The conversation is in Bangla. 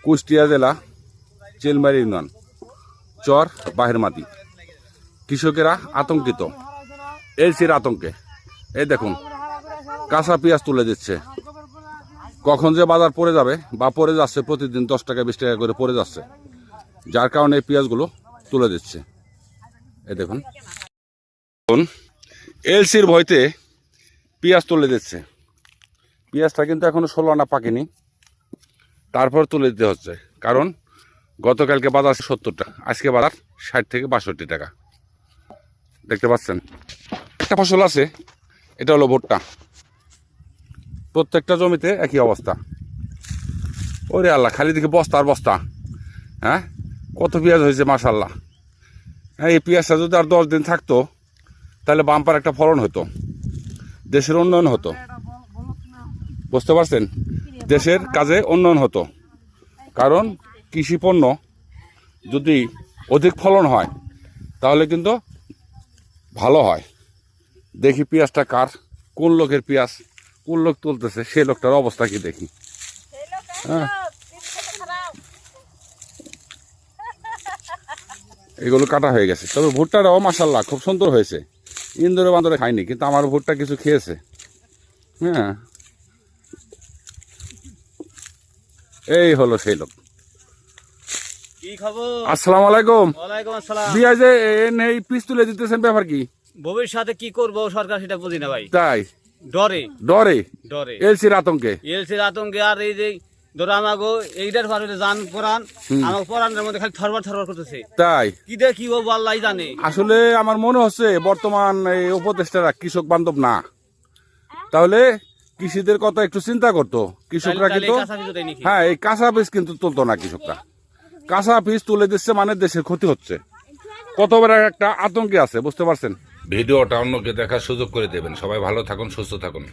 কুষ্টিয়া জেলা চেলমারি ইউনিয়ন চর বাহেরমাটি। কৃষকেরা আতঙ্কিত এলসির আতঙ্কে। এই দেখুন কাঁচা পেঁয়াজ তুলে দিচ্ছে, কখন যে বাজার পড়ে যাবে বা পড়ে যাচ্ছে, প্রতিদিন 10 টাকা 20 টাকা করে পড়ে যাচ্ছে, যার কারণে এই পেঁয়াজগুলো তুলে দিচ্ছে। এই দেখুন এলসির ভয়তে পেঁয়াজ তুলে দিচ্ছে। পেঁয়াজটা কিন্তু এখনো 16 আনা পাকেনি, তারপর তুলে দিতে হচ্ছে, কারণ গতকালকে বাজার 70 টাকা, আজকে বাজার 60 থেকে 62 টাকা। দেখতে পাচ্ছেন একটা ফসল আছে, এটা হলো ভুট্টা। প্রত্যেকটা জমিতে একই অবস্থা। ওরে আল্লাহ, খালি দিকে বস্তা আর বস্তা। হ্যাঁ, কত পেঁয়াজ হয়েছে মাশাল্লাহ। হ্যাঁ, এই পেঁয়াজটা যদি আর 10 দিন থাকতো তাহলে বাম্পার একটা ফলন হতো, দেশের উন্নয়ন হতো। বুঝতে পারছেন, দেশের কাজে উন্নয়ন হতো। কারণ কৃষি পণ্য যদি অধিক ফলন হয় তাহলে কিন্তু ভালো হয়। দেখি পেঁয়াজটা কার, কোন লোকের পেঁয়াজ, কোন লোক তুলতেছে, সেই লোকটার অবস্থা কি দেখি। হ্যাঁ, এগুলো কাটা হয়ে গেছে। তবে ভুট্টাটাও মাশাল্লাহ খুব সুন্দর হয়েছে। ইন্দোরে বান্দরে খাইনি, কিন্তু আমার ভুট্টা কিছু খেয়েছে। হ্যাঁ, এই হলো সেই লোক। আসসালামু আলাইকুম। দিয়া যে এই পিস তুলে দিতেছেন, ব্যাপার কি? ভবিষ্যতে কি করবো সরকার সেটা বুঝি না ভাই। তাই ডরে ডরে ডরে এলসির আতঙ্কে। এলসির আতঙ্কে। আর এই যে ধরো আমাকে এইটার পারে যান পরান, আমাকে পরানের মধ্যে খালি থরবার থরবার করতেছে। তাই কি দিয়ে কি হবো আল্লাহ জানে। আসলে আমার মনে হচ্ছে বর্তমান এই উপদেষ্টারা কৃষক বান্ধব না। তাহলে কৃষিদের কথা একটু চিন্তা করতো। কৃষকরা কিন্তু হ্যাঁ, এই কাঁচা বীজ কিন্তু তুলতো না কৃষকরা। কাঁচা বীজ তুলে দিচ্ছে মানে দেশের ক্ষতি হচ্ছে। কত বড় একটা আতঙ্কে আছে, বুঝতে পারছেন। ভিডিওটা অন্যকে দেখার সুযোগ করে দেবেন। সবাই ভালো থাকুন, সুস্থ থাকুন।